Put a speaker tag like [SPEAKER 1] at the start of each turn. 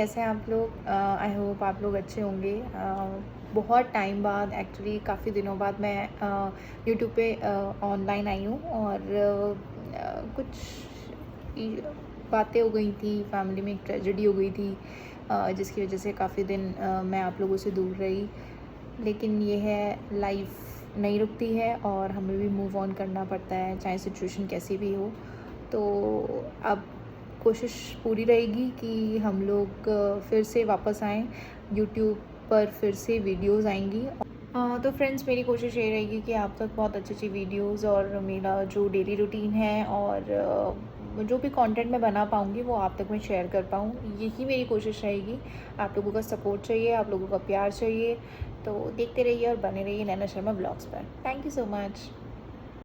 [SPEAKER 1] कैसे हैं आप लोग? आई होप आप लोग अच्छे होंगे। बहुत टाइम बाद, एक्चुअली काफ़ी दिनों बाद मैं यूट्यूब पे ऑनलाइन आई हूँ और कुछ बातें हो गई थी, फैमिली में एक ट्रेजेडी हो गई थी, जिसकी वजह से काफ़ी दिन मैं आप लोगों से दूर रही। लेकिन ये है, लाइफ नहीं रुकती है और हमें भी मूव ऑन करना पड़ता है, चाहे सिचुएशन कैसी भी हो। तो अब कोशिश पूरी रहेगी कि हम लोग फिर से वापस आएँ, यूट्यूब पर फिर से वीडियोस आएंगी। तो फ्रेंड्स, मेरी कोशिश ये रहेगी कि आप तक बहुत अच्छी अच्छी वीडियोस और मेरा जो डेली रूटीन है और जो भी कंटेंट मैं बना पाऊँगी वो आप तक मैं शेयर कर पाऊँ, यही मेरी कोशिश रहेगी। आप लोगों का सपोर्ट चाहिए, आप लोगों का प्यार चाहिए। तो देखते रहिए और बने रहिए नैना शर्मा ब्लॉग्स पर। Thank you so much.